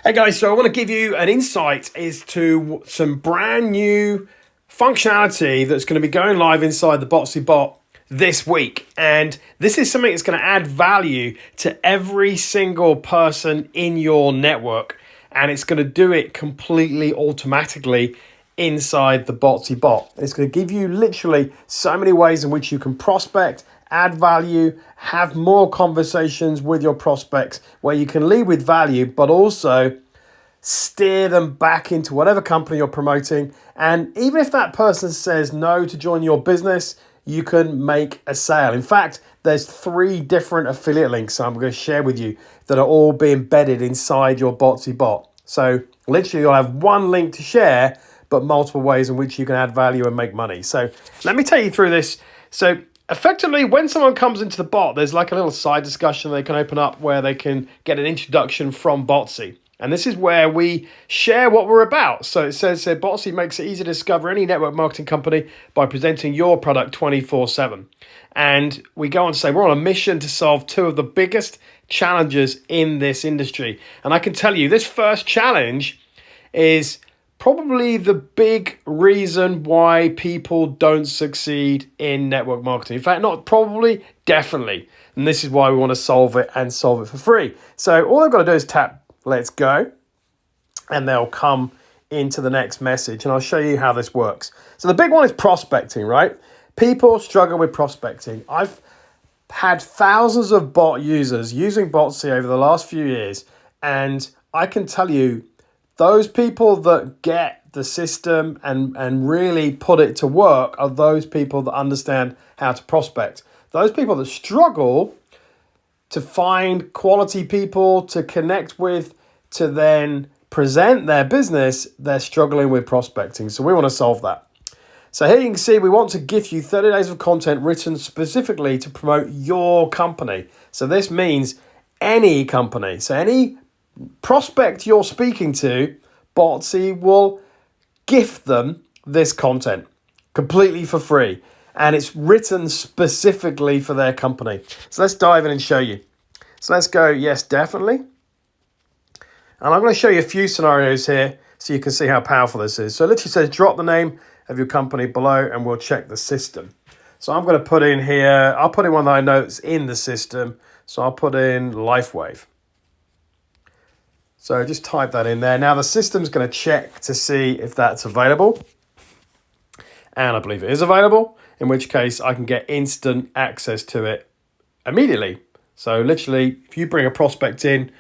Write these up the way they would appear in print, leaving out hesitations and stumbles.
Hey guys, so I want to give you an insight as to some brand new functionality that's going to be going live inside the Botsii Bot this week. And this is something that's going to add value to every single person in your network. And it's going to do it completely automatically inside the Botsii Bot. It's going to give you literally so many ways in which you can prospect, add value, have more conversations with your prospects where you can lead with value, but also steer them back into whatever company you're promoting. And even if that person says no to join your business, you can make a sale. In fact, there's 3 different affiliate links I'm going to share with you that are all be embedded inside your Botsii Bot. So literally you'll have one link to share, but multiple ways in which you can add value and make money. So let me take you through this. So effectively, when someone comes into the bot, there's like a little side discussion they can open up where they can get an introduction from Botsii. And this is where we share what we're about. So it says here, Botsii makes it easy to discover any network marketing company by presenting your product 24/7. And we go on to say we're on a mission to solve 2 of the biggest challenges in this industry. And I can tell you this first challenge is probably the big reason why people don't succeed in network marketing. In fact, not probably, definitely. And this is why we want to solve it and solve it for free. So all I've got to do is tap let's go, and they'll come into the next message. And I'll show you how this works. So the big one is prospecting, right? People struggle with prospecting. I've had thousands of bot users using Botsii over the last few years. And I can tell you, those people that get the system and really put it to work are those people that understand how to prospect. Those people that struggle to find quality people to connect with, to then present their business, they're struggling with prospecting. So we want to solve that. So here you can see we want to give you 30 days of content written specifically to promote your company. So this means any company. So any prospect you're speaking to, Botsii will gift them this content completely for free. And it's written specifically for their company. So let's dive in and show you. So let's go, yes, definitely. And I'm going to show you a few scenarios here so you can see how powerful this is. So it literally says drop the name of your company below and we'll check the system. So I'm going to put in here, I'll put in one that I know is in the system. So I'll put in LifeWave. So just type that in there. Now the system's going to check to see if that's available. And I believe it is available, in which case I can get instant access to it immediately. So literally, if you bring a prospect in,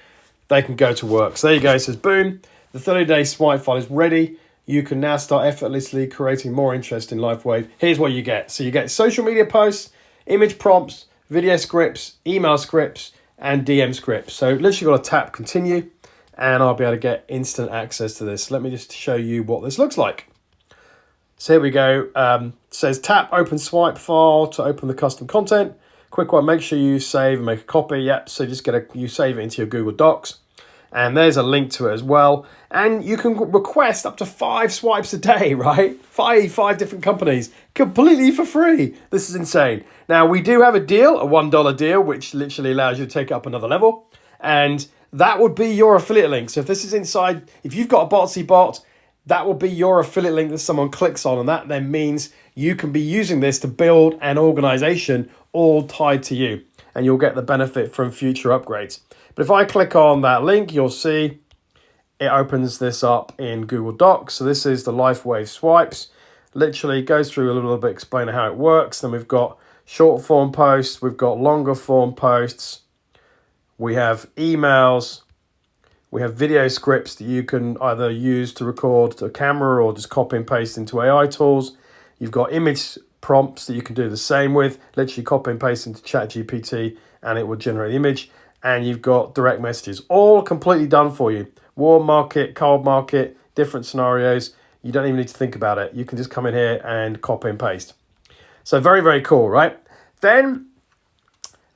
they can go to work. So there you go, it says boom, the 30-day swipe file is ready. You can now start effortlessly creating more interest in LifeWave. Here's what you get. So you get social media posts, image prompts, video scripts, email scripts, and DM scripts. So literally got to tap continue, and I'll be able to get instant access to this. Let me just show you what this looks like. So here we go. It says tap open swipe file to open the custom content. Quick one, make sure you save and make a copy. Yep, so just you save it into your Google Docs. And there's a link to it as well. And you can request up to 5 swipes a day, right? Five different companies, completely for free. This is insane. Now, we do have a deal, a $1 deal, which literally allows you to take it up another level. And that would be your affiliate link. So if this is inside, if you've got a Botsii bot, that will be your affiliate link that someone clicks on. And that then means you can be using this to build an organization all tied to you. And you'll get the benefit from future upgrades. But if I click on that link, you'll see it opens this up in Google Docs. So this is the LifeWave swipes. Literally goes through a little bit, explaining how it works. Then we've got short form posts. We've got longer form posts. We have emails. We have video scripts that you can either use to record to a camera or just copy and paste into AI tools. You've got image prompts that you can do the same with. Literally copy and paste into ChatGPT and it will generate the image. And you've got direct messages, all completely done for you. Warm market, cold market, different scenarios. You don't even need to think about it. You can just come in here and copy and paste. So very, very cool, right? Then,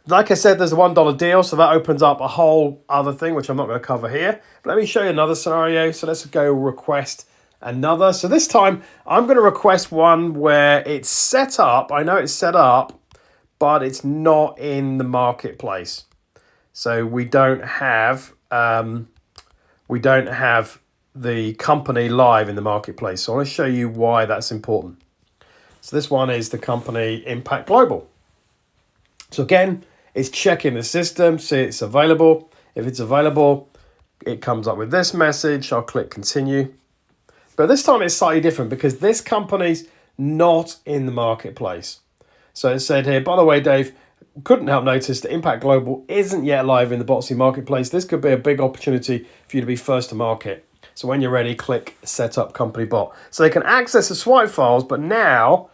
like I said, there's a $1 deal. So that opens up a whole other thing, which I'm not going to cover here. But let me show you another scenario. So let's go request another. So this time I'm going to request one where it's set up. I know it's set up, but it's not in the marketplace. So we don't have we don't have the company live in the marketplace. So I want to show you why that's important. So this one is the company Impact Global. So again, it's checking the system, see it's available. If it's available, it comes up with this message. I'll click continue. But this time it's slightly different because this company's not in the marketplace. So it said here, by the way, Dave, couldn't help notice that Impact Global isn't yet live in the Botsii Marketplace. This could be a big opportunity for you to be first to market. So when you're ready, click Set Up Company Bot. So they can access the swipe files, but now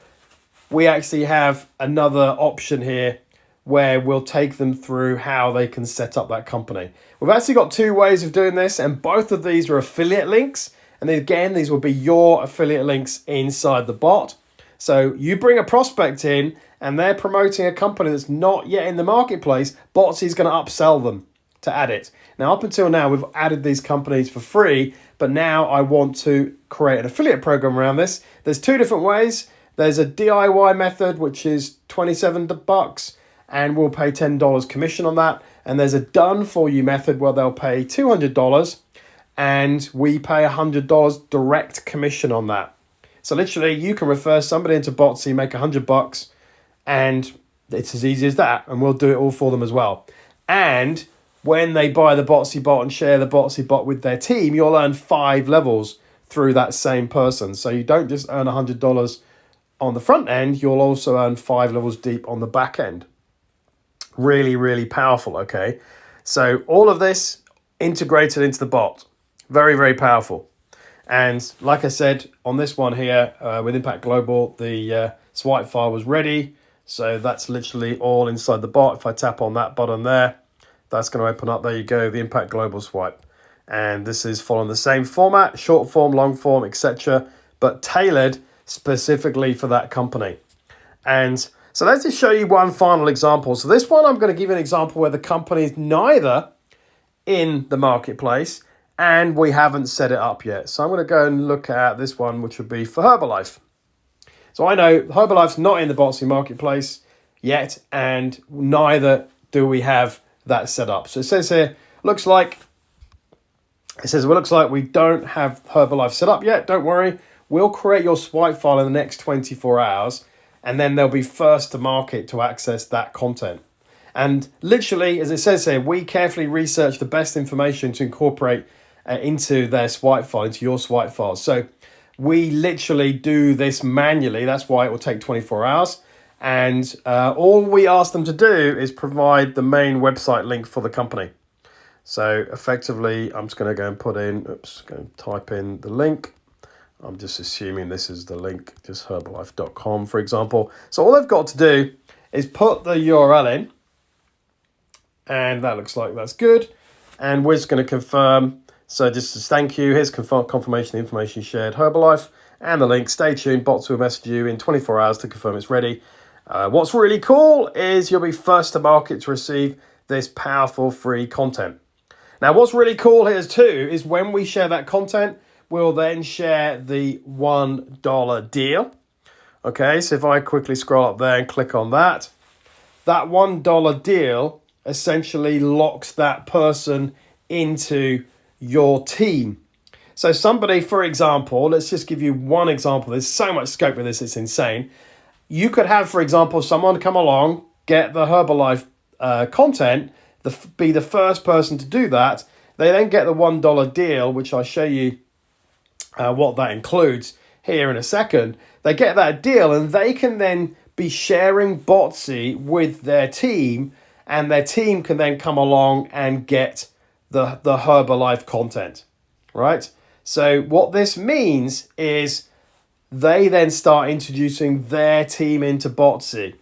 we actually have another option here where we'll take them through how they can set up that company. We've actually got two ways of doing this, and both of these are affiliate links. And again, these will be your affiliate links inside the bot. So you bring a prospect in and they're promoting a company that's not yet in the marketplace, Botsii is going to upsell them to add it. Now, up until now, we've added these companies for free, but now I want to create an affiliate program around this. There's two different ways. There's a DIY method, which is $27, and we'll pay $10 commission on that. And there's a done for you method where they'll pay $200 and we pay $100 direct commission on that. So literally you can refer somebody into Botsii, make $100, and it's as easy as that. And we'll do it all for them as well. And when they buy the Botsii bot and share the Botsii bot with their team, you'll earn 5 levels through that same person. So you don't just earn $100 on the front end, you'll also earn 5 levels deep on the back end. Really, really powerful, okay? So all of this integrated into the bot. Very, very powerful. And like I said, on this one here with Impact Global, the swipe file was ready. So that's literally all inside the bot. If I tap on that button there, that's going to open up. There you go, the Impact Global swipe. And this is following the same format, short form, long form, etc., but tailored specifically for that company. And so let's just show you one final example. So this one, I'm going to give you an example where the company is neither in the marketplace and we haven't set it up yet. So I'm going to go and look at this one, which would be for Herbalife. So I know Herbalife's not in the Botsii Marketplace yet, and neither do we have that set up. So it says here, looks like we don't have Herbalife set up yet. Don't worry. We'll create your swipe file in the next 24 hours, and then they'll be first to market to access that content. And literally, as it says here, we carefully research the best information to incorporate into their swipe file, into your swipe file. So we literally do this manually. That's why it will take 24 hours. And all we ask them to do is provide the main website link for the company. So effectively, I'm just going to go and put in, type in the link. I'm just assuming this is the link, just herbalife.com, for example. So all they've got to do is put the URL in, and that looks like that's good. And we're just going to confirm. So just as thank you, here's confirmation information shared, Herbalife, and the link. Stay tuned, bots will message you in 24 hours to confirm it's ready. What's really cool is you'll be first to market to receive this powerful free content. Now, what's really cool here too is when we share that content, we'll then share the $1 deal. Okay, so if I quickly scroll up there and click on that, that $1 deal essentially locks that person into your team. So somebody, for example, let's just give you one example. There's so much scope with this, it's insane. You could have, for example, someone come along, get the Herbalife content, be the first person to do that. They then get the $1 deal, which I'll show you what that includes here in a second. They get that deal and they can then be sharing Botsii with their team, and their team can then come along and get the Herbalife content, right? So what this means is they then start introducing their team into Botsii,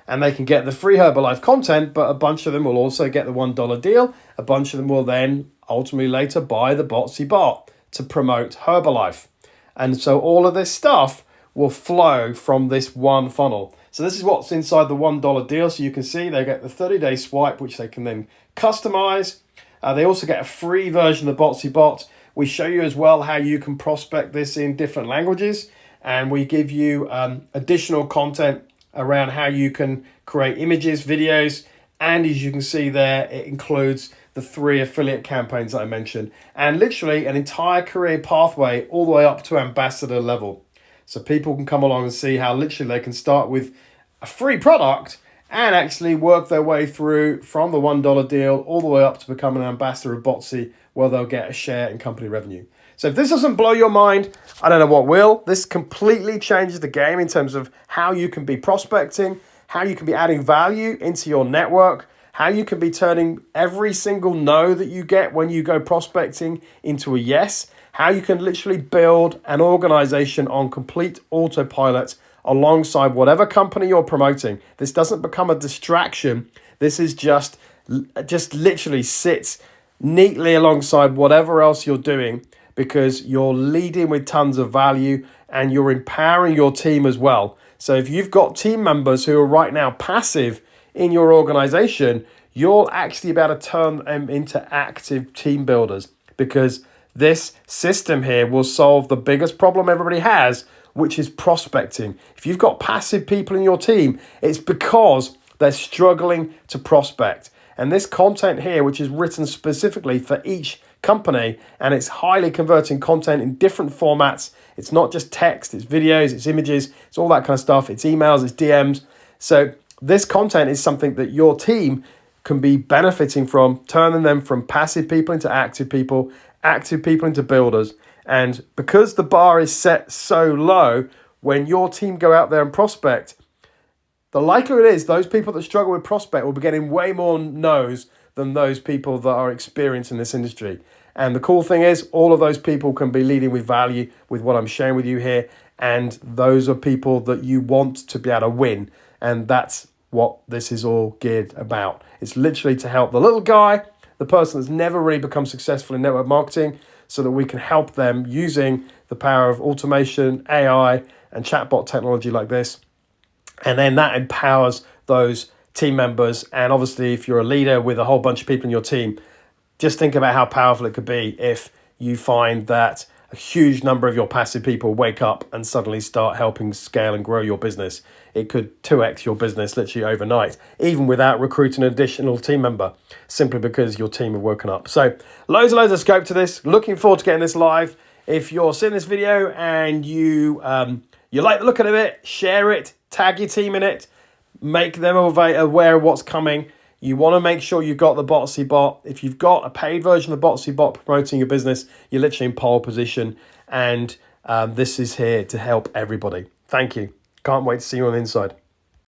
and they can get the free Herbalife content, but a bunch of them will also get the $1 deal. A bunch of them will then ultimately later buy the Botsii bot to promote Herbalife. And so all of this stuff will flow from this one funnel. So this is what's inside the $1 deal. So you can see they get the 30-day swipe, which they can then customize. They also get a free version of the Botsii bot. We show you as well how you can prospect this in different languages. And we give you additional content around how you can create images, videos. And as you can see there, it includes the 3 affiliate campaigns that I mentioned, and literally an entire career pathway all the way up to ambassador level. So people can come along and see how literally they can start with a free product and actually work their way through from the $1 deal all the way up to become an ambassador of Botsii, where they'll get a share in company revenue. So if this doesn't blow your mind, I don't know what will. This completely changes the game in terms of how you can be prospecting, how you can be adding value into your network, how you can be turning every single no that you get when you go prospecting into a yes, how you can literally build an organization on complete autopilot alongside whatever company you're promoting. This doesn't become a distraction. This is just literally sits neatly alongside whatever else you're doing, because you're leading with tons of value and you're empowering your team as well. So if you've got team members who are right now passive in your organization, you'll actually be able to turn them into active team builders, because this system here will solve the biggest problem everybody has, which is prospecting. If you've got passive people in your team, it's because they're struggling to prospect. And this content here, which is written specifically for each company, and it's highly converting content in different formats. It's not just text, it's videos, it's images, it's all that kind of stuff. It's emails, it's DMs. So this content is something that your team can be benefiting from, turning them from passive people into active people into builders. And because the bar is set so low, when your team go out there and prospect, the likelihood is those people that struggle with prospect will be getting way more no's than those people that are experienced in this industry. And the cool thing is, all of those people can be leading with value with what I'm sharing with you here. And those are people that you want to be able to win. And that's what this is all geared about. It's literally to help the little guy, the person that's never really become successful in network marketing, so that we can help them using the power of automation, AI, and chatbot technology like this. And then that empowers those team members. And obviously, if you're a leader with a whole bunch of people in your team, just think about how powerful it could be if you find that a huge number of your passive people wake up and suddenly start helping scale and grow your business. It could 2x your business literally overnight, even without recruiting an additional team member, simply because your team have woken up. So loads and loads of scope to this. Looking forward to getting this live. If you're seeing this video and you like the look of it, share it, tag your team in it, make them aware of what's coming. You want to make sure you've got the Botsii Bot. If you've got a paid version of the Botsii Bot promoting your business, you're literally in pole position. And this is here to help everybody. Thank you. Can't wait to see you on the inside.